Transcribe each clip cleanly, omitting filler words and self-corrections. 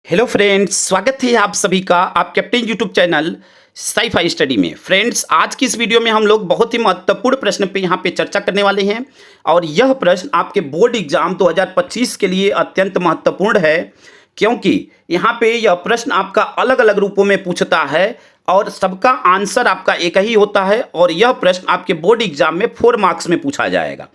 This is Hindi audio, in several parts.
हेलो फ्रेंड्स, स्वागत है आप सभी का आपके अपने यूट्यूब चैनल साई-फाई स्टडी में। फ्रेंड्स, आज की इस वीडियो में हम लोग बहुत ही महत्वपूर्ण प्रश्न पे यहाँ पे चर्चा करने वाले हैं और यह प्रश्न आपके बोर्ड एग्जाम 2025 के लिए अत्यंत महत्वपूर्ण है, क्योंकि यहाँ पे यह प्रश्न आपका अलग अलग रूपों में पूछता है और सबका आंसर आपका एक ही होता है और यह प्रश्न आपके बोर्ड एग्जाम में 4 मार्क्स में पूछा जाएगा।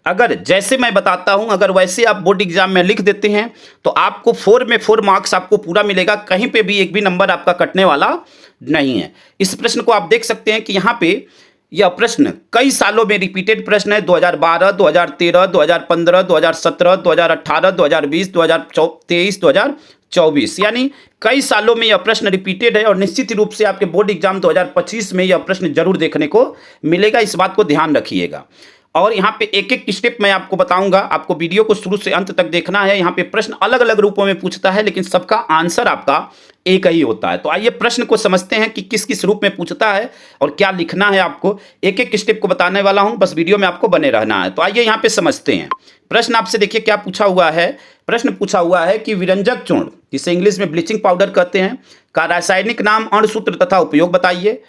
अगर जैसे मैं बताता हूं, अगर वैसे आप बोर्ड एग्जाम में लिख देते हैं तो आपको 4 में 4 मार्क्स आपको पूरा मिलेगा, कहीं पे भी एक भी नंबर आपका कटने वाला नहीं है। इस प्रश्न को आप देख सकते हैं कि यहाँ पे यह प्रश्न कई सालों में रिपीटेड प्रश्न है। 2012, 2013, 2015, 2017, 2018, 2020, 2023, 2024, यानी कई सालों में यह प्रश्न रिपीटेड है और निश्चित रूप से आपके बोर्ड एग्जाम 2025 में यह प्रश्न जरूर देखने को मिलेगा। इस बात को ध्यान रखिएगा और यहाँ पे एक एक स्टेप मैं आपको बताऊंगा। आपको वीडियो को शुरू से अंत तक देखना है। यहाँ पे प्रश्न अलग अलग रूपों में पूछता है, लेकिन सबका आंसर आपका एक ही होता है। तो आइए प्रश्न को समझते हैं कि किस किस रूप में पूछता है और क्या लिखना है। आपको एक एक स्टेप को बताने वाला हूं, बस वीडियो में आपको बने रहना है। तो आइए यहाँ पे समझते हैं। प्रश्न आपसे देखिए क्या पूछा हुआ है। प्रश्न पूछा हुआ है कि विरंजक चूर्ण, जिसे इंग्लिश में ब्लीचिंग पाउडर कहते हैं, का रासायनिक नाम, अणुसूत्र तथा उपयोग बताइए।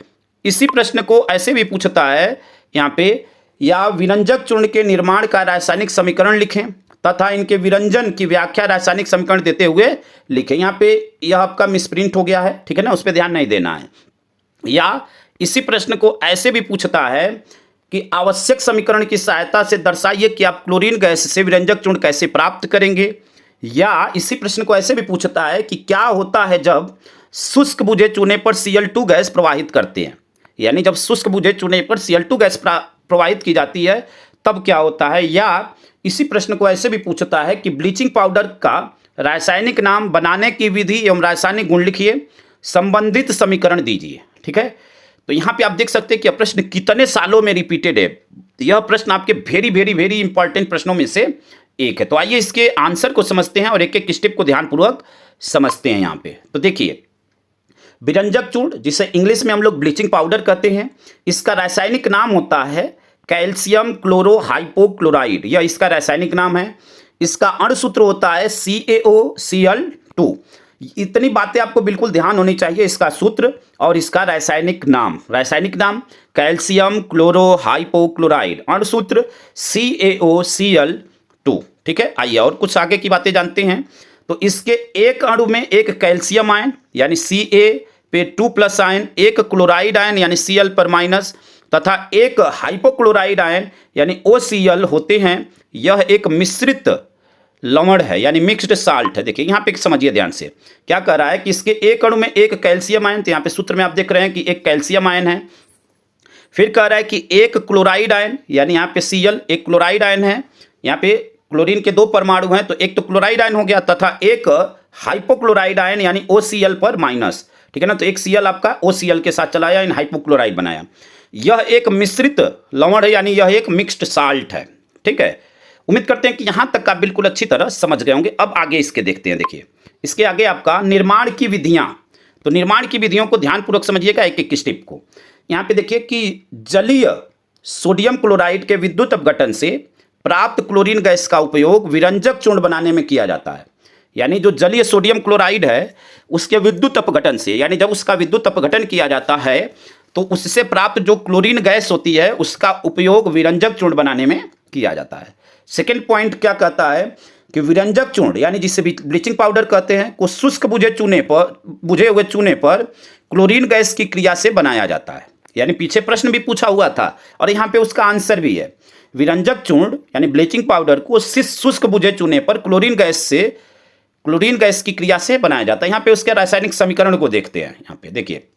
इसी प्रश्न को ऐसे भी पूछता है यहाँ पे, या विरंजक चूर्ण के निर्माण का रासायनिक समीकरण लिखें तथा इनके विरंजन की व्याख्या रासायनिक समीकरण देते हुए लिखें। यहाँ पे यह आपका मिसप्रिंट हो गया है, ठीक है ना, उस पर ध्यान नहीं देना है। या इसी प्रश्न को ऐसे भी पूछता है कि आवश्यक समीकरण की सहायता से दर्शाइए कि आप क्लोरीन गैस से विरंजक चूर्ण कैसे प्राप्त करेंगे। या इसी प्रश्न को ऐसे भी पूछता है कि क्या होता है जब शुष्क बुझे चूने पर Cl2 गैस प्रवाहित करते हैं, यानी जब शुष्क बुझे चूने पर Cl2 गैस प्रवाहित की जाती है तब क्या होता है। या इसी प्रश्न को ऐसे भी पूछता है कि ब्लीचिंग पाउडर का रासायनिक नाम, बनाने की विधि एवं रासायनिक गुण लिखिए, संबंधित समीकरण दीजिए। ठीक है, तो यहाँ पे आप देख सकते हैं कि यह प्रश्न कितने सालों में रिपीटेड है। यह प्रश्न आपके वेरी वेरी वेरी इंपॉर्टेंट प्रश्नों में से एक है। तो आइए इसके आंसर को समझते हैं और एक एक स्टेप को ध्यानपूर्वक समझते हैं। यहाँ पे तो देखिए, विरंजक चूर्ण, जिसे इंग्लिश में हम लोग ब्लीचिंग पाउडर कहते हैं, इसका रासायनिक नाम होता है कैल्शियम क्लोरोहाइपोक्लोराइड, यह इसका रासायनिक नाम है। इसका अणुसूत्र होता है CaOCl2। इतनी बातें आपको बिल्कुल ध्यान होनी चाहिए, इसका सूत्र और इसका रासायनिक नाम कैल्शियम क्लोरोहाइपोक्लोराइड, अणुसूत्र CaOCl2। ठीक है, आइए और कुछ आगे की बातें जानते हैं। तो इसके एक अणु में एक कैल्शियम आयन यानी Ca पे 2+ आयन, एक क्लोराइड आयन यानी Cl पर माइनस तथा एक हाइपोक्लोराइड आयन यानी OCl होते हैं। यह एक मिश्रित लवण है यानी मिक्स्ड साल्ट है। देखिए यहाँ पे समझिए ध्यान से, क्या कह रहा है कि इसके एक अणु में एक कैल्शियम आयन, तो यहाँ पे सूत्र में आप देख रहे हैं कि एक कैल्शियम आयन है। फिर कह रहा है कि एक क्लोराइड आयन यानी यहाँ पे Cl एक क्लोराइड आयन है। यहाँ पे क्लोरीन के 2 परमाणु हैं तो एक तो क्लोराइड आयन हो गया तथा एक हाइपोक्लोराइड आयन यानी OCl पर माइनस। ठीक है ना, तो एक Cl आपका OCl के साथ चलाया, इन हाइपोक्लोराइड बनाया। यह एक मिश्रित लवण है यानी यह एक मिक्स्ड साल्ट है। ठीक है, उम्मीद करते हैं कि यहाँ तक आप बिल्कुल अच्छी तरह समझ गए होंगे। अब आगे इसके देखते हैं। देखिए इसके आगे आपका निर्माण की विधियाँ, तो निर्माण की विधियों को ध्यानपूर्वक समझिएगा एक एक स्टेप को। यहाँ पे देखिए कि जलीय सोडियम क्लोराइड के विद्युत अपघटन से प्राप्त क्लोरीन गैस का उपयोग विरंजक चूर्ण बनाने में किया जाता है। यानी जो जलीय सोडियम क्लोराइड है उसके विद्युत अपघटन से, यानी जब उसका विद्युत अपघटन किया जाता है तो उससे प्राप्त जो क्लोरीन गैस होती है उसका उपयोग विरंजक चूर्ण बनाने में किया जाता है। सेकेंड पॉइंट क्या कहता है कि विरंजक चूर्ण यानी जिसे ब्लीचिंग पाउडर कहते हैं को शुष्क बुझे हुए चूने पर क्लोरीन गैस की क्रिया से बनाया जाता है। यानी पीछे प्रश्न भी पूछा हुआ था और यहाँ पे उसका आंसर भी है। विरंजक चूर्ण यानी ब्लीचिंग पाउडर को शुष्क बुझे चूने पर क्लोरीन गैस की क्रिया से बनाया जाता है। यहाँ पे उसके रासायनिक समीकरण को देखते हैं। यहाँ पे देखिए,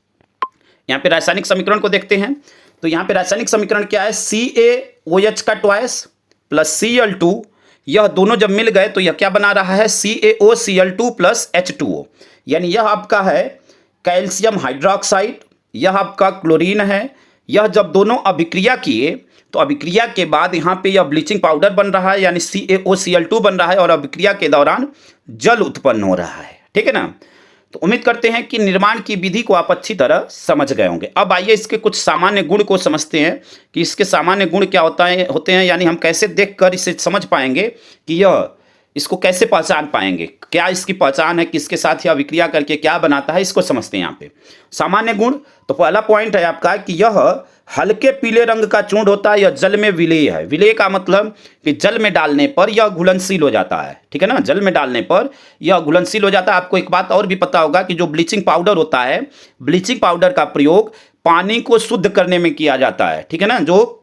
यहाँ पे रासायनिक समीकरण को देखते हैं। तो यहाँ पे रासायनिक समीकरण क्या है, CaOH का ट्वाइस प्लस Cl2, यह दोनों जब मिल गए तो यह क्या बना रहा है, CaOCl2 प्लस H2O, यानी यह आपका है कैल्शियम हाइड्रोक्साइड, यह आपका क्लोरीन है। यह जब दोनों अभिक्रिया किए तो अभिक्रिया के बाद यहाँ पे यह ब्लीचिंग पाउडर बन रहा है यानी CaOCl2 बन रहा है और अभिक्रिया के दौरान जल उत्पन्न हो रहा है। ठीक है ना, तो उम्मीद करते हैं कि निर्माण की विधि को आप अच्छी तरह समझ गए होंगे। अब आइए इसके कुछ सामान्य गुण को समझते हैं कि इसके सामान्य गुण क्या होते हैं, यानी हम कैसे देखकर इसे समझ पाएंगे कि यह इसको कैसे पहचान पाएंगे, क्या इसकी पहचान है, किसके साथ यह अभिक्रिया करके क्या बनाता है, इसको समझते हैं यहाँ पे। सामान्य गुण, तो पहला पॉइंट है आपका कि यह हल्के पीले रंग का चूर्ण होता है, यह जल में विलेय है। विलेय का मतलब कि जल में डालने पर यह घुलनशील हो जाता है, ठीक है ना, जल में डालने पर यह घुलनशील हो जाता है। आपको एक बात और भी पता होगा कि जो ब्लीचिंग पाउडर होता है, ब्लीचिंग पाउडर का प्रयोग पानी को शुद्ध करने में किया जाता है, ठीक है ना। जो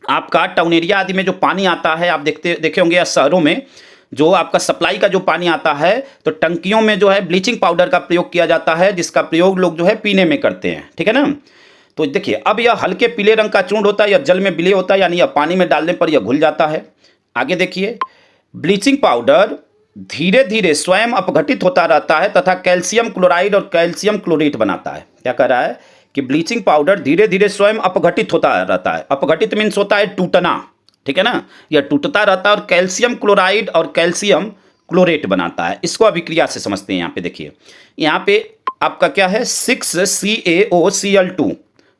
आपका टाउन एरिया आदि में जो पानी आता है, आप देखे होंगे, या शहरों में जो आपका सप्लाई का जो पानी आता है, तो टंकियों में जो है ब्लीचिंग पाउडर का प्रयोग किया जाता है, जिसका प्रयोग लोग जो है पीने में करते हैं, ठीक है ना। तो देखिए, अब यह हल्के पीले रंग का चूर्ण होता है, यह जल में विलेय होता है, यानी यह पानी में डालने पर यह घुल जाता है। आगे देखिए, ब्लीचिंग पाउडर धीरे धीरे स्वयं अपघटित होता रहता है तथा कैल्शियम क्लोराइड और कैल्शियम क्लोरेट बनाता है। क्या कह रहा है कि ब्लीचिंग पाउडर धीरे धीरे स्वयं अपघटित होता रहता है। अपघटित मीन्स होता है टूटना, ठीक है ना, यह टूटता रहता है और कैल्शियम क्लोराइड और कैल्शियम क्लोरेट बनाता है। इसको अभिक्रिया से समझते हैं। यहाँ पे देखिए, यहाँ पे आपका क्या है, 6CaOCl2,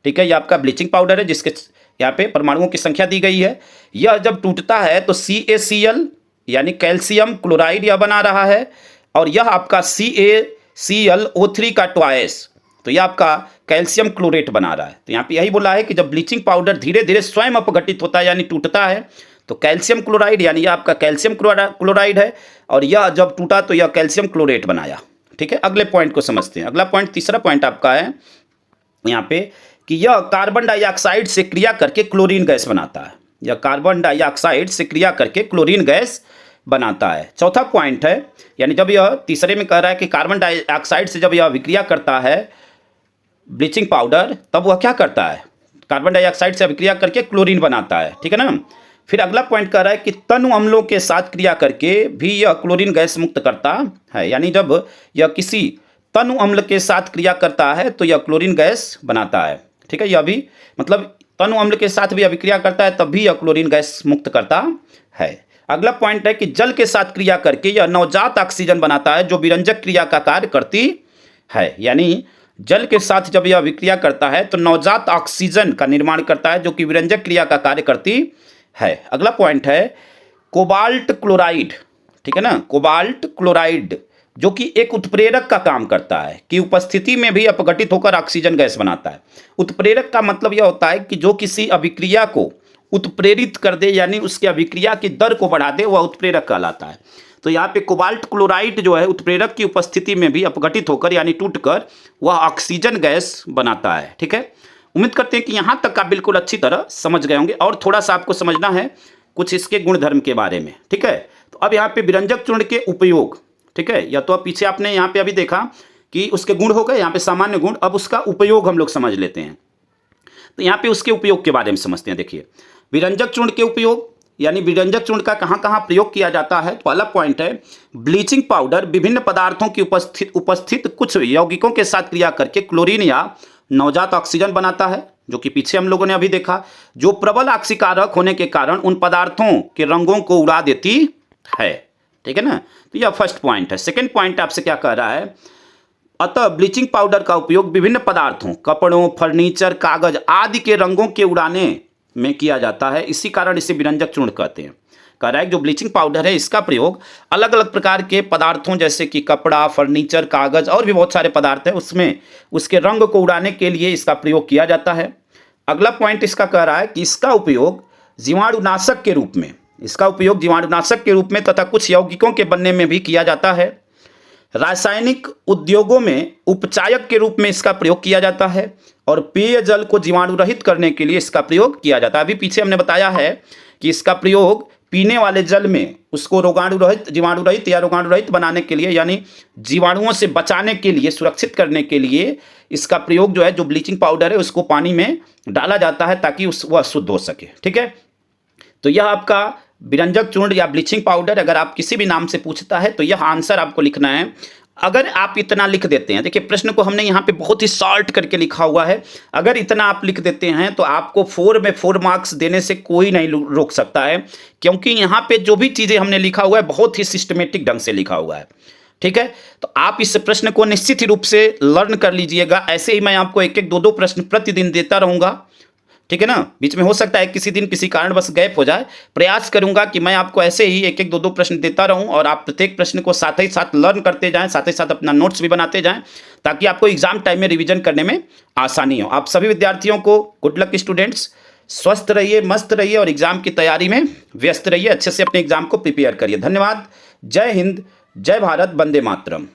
ठीक है, यह आपका ब्लीचिंग पाउडर है, जिसके यहाँ पे परमाणुओं की संख्या दी गई है। यह जब टूटता है तो CaCl यानी कैल्शियम क्लोराइड यह बना रहा है, और यह आपका CaClO3 का ट्वाइस, तो यह आपका कैल्शियम क्लोरेट बना रहा है। तो यहाँ पे यही बोला है कि जब ब्लीचिंग पाउडर धीरे धीरे स्वयं अपघटित होता है यानी टूटता है, तो कैल्शियम क्लोराइड यानी यह आपका कैल्शियम क्लोराइड है, और यह जब टूटा तो यह कैल्शियम क्लोरेट बनाया, ठीक है। अगले पॉइंट को समझते हैं। अगला पॉइंट, तीसरा पॉइंट आपका है यहाँ पे कि यह कार्बन डाइऑक्साइड से क्रिया करके क्लोरीन गैस बनाता है। यह कार्बन डाइऑक्साइड से क्रिया करके क्लोरीन गैस बनाता है। चौथा पॉइंट है, यानी जब यह तीसरे में कह रहा है कि कार्बन डाइऑक्साइड से जब यह अभिक्रिया करता है ब्लीचिंग पाउडर, तब वह क्या करता है, कार्बन डाइऑक्साइड से अभिक्रिया करके क्लोरीन बनाता है, ठीक है ना। फिर अगला पॉइंट कह रहा है कि तनु अम्लों के साथ क्रिया करके भी यह क्लोरीन गैस मुक्त करता है। यानी जब यह किसी तनु अम्ल के साथ क्रिया करता है तो यह क्लोरीन गैस बनाता है, ठीक है। यह भी मतलब तनु अम्ल के साथ भी अभिक्रिया करता है, तब भी यह क्लोरीन गैस मुक्त करता है। अगला पॉइंट है कि जल के साथ क्रिया करके यह नवजात ऑक्सीजन बनाता है, जो विरंजक क्रिया का कार्य करती है। यानी जल के साथ जब यह अभिक्रिया करता है तो नवजात ऑक्सीजन का निर्माण करता है, जो कि विरंजक क्रिया का कार्य करती है। अगला पॉइंट है कोबाल्ट क्लोराइड, ठीक है ना, कोबाल्ट क्लोराइड, जो कि एक उत्प्रेरक का काम करता है, कि उपस्थिति में भी अपघटित होकर ऑक्सीजन गैस बनाता है। उत्प्रेरक का मतलब यह होता है कि जो किसी अभिक्रिया को उत्प्रेरित कर दे, यानी उसकी अभिक्रिया की दर को बढ़ा दे, वह उत्प्रेरक कहलाता है। तो यहाँ पे कोबाल्ट क्लोराइड जो है उत्प्रेरक की उपस्थिति में भी अपघटित होकर यानी टूटकर वह ऑक्सीजन गैस बनाता है, ठीक है। उम्मीद करते हैं कि यहाँ तक आप बिल्कुल अच्छी तरह समझ गए होंगे, और थोड़ा सा आपको समझना है कुछ इसके गुणधर्म के बारे में, ठीक है। तो अब यहाँ पे विरंजक चूर्ण के उपयोग, ठीक है, या तो अब पीछे आपने यहाँ पे अभी देखा कि उसके गुण हो गए, यहाँ पे सामान्य गुण, अब उसका उपयोग हम लोग समझ लेते हैं। तो यहाँ पे उसके उपयोग के बारे में समझते हैं। देखिए, विरंजक चूर्ण के उपयोग, यानी विरंजक चूर्ण का कहाँ कहाँ प्रयोग किया जाता है। पहला पॉइंट है, ब्लीचिंग पाउडर विभिन्न पदार्थों की उपस्थित कुछ यौगिकों के साथ क्रिया करके क्लोरीन या नवजात ऑक्सीजन बनाता है, जो कि पीछे हम लोगों ने अभी देखा, जो प्रबल ऑक्सीकारक होने के कारण उन पदार्थों के रंगों को उड़ा देती है, ठीक है ना। तो यह फर्स्ट पॉइंट है। सेकेंड पॉइंट आपसे क्या कह रहा है, अतः ब्लीचिंग पाउडर का उपयोग विभिन्न पदार्थों, कपड़ों, फर्नीचर, कागज आदि के रंगों के उड़ाने में किया जाता है, इसी कारण इसे विरंजक चूर्ण कहते हैं। कह रहा है जो ब्लीचिंग पाउडर है, इसका प्रयोग अलग अलग प्रकार के पदार्थों जैसे कि कपड़ा, फर्नीचर, कागज और भी बहुत सारे पदार्थ हैं, उसमें उसके रंग को उड़ाने के लिए इसका प्रयोग किया जाता है। अगला पॉइंट इसका कह रहा है कि इसका उपयोग जीवाणुनाशक के रूप में, इसका उपयोग जीवाणुनाशक के रूप में तथा कुछ यौगिकों के बनने में भी किया जाता है। रासायनिक उद्योगों में उपचायक के रूप में इसका प्रयोग किया जाता है, और पेयजल को जीवाणु रहित करने के लिए इसका प्रयोग किया जाता है। अभी पीछे हमने बताया है कि इसका प्रयोग पीने वाले जल में उसको रोगाणु रहित, जीवाणु रहित या रोगाणु रहित बनाने के लिए, यानी जीवाणुओं से बचाने के लिए, सुरक्षित करने के लिए इसका प्रयोग जो है, जो ब्लीचिंग पाउडर है उसको पानी में डाला जाता है ताकि वह शुद्ध हो सके, ठीक है। तो यह आपका विरंजक चूर्ण या ब्लीचिंग पाउडर, अगर आप किसी भी नाम से पूछता है तो यह आंसर आपको लिखना है। अगर आप इतना लिख देते हैं, देखिए प्रश्न को हमने यहाँ पे बहुत ही शॉर्ट करके लिखा हुआ है, अगर इतना आप लिख देते हैं तो आपको 4 में 4 मार्क्स देने से कोई नहीं रोक सकता है, क्योंकि यहाँ पे जो भी चीज़ें हमने लिखा हुआ है बहुत ही सिस्टमेटिक ढंग से लिखा हुआ है, ठीक है। तो आप इस प्रश्न को निश्चित ही रूप से लर्न कर लीजिएगा। ऐसे ही मैं आपको 1-1, 2-2 प्रश्न प्रतिदिन देता रहूँगा, ठीक है ना। बीच में हो सकता है किसी दिन किसी कारणवश गैप हो जाए। प्रयास करूंगा कि मैं आपको ऐसे ही एक एक दो दो प्रश्न देता रहूं और आप प्रत्येक प्रश्न को साथ ही साथ लर्न करते जाएं, साथ ही साथ अपना नोट्स भी बनाते जाएं, ताकि आपको एग्जाम टाइम में रिवीजन करने में आसानी हो। आप सभी विद्यार्थियों को गुड लक स्टूडेंट्स। स्वस्थ रहिए, मस्त रहिए और एग्जाम की तैयारी में व्यस्त रहिए। अच्छे से अपने एग्जाम को प्रिपेयर करिए। धन्यवाद। जय हिंद, जय भारत, वंदे मातरम।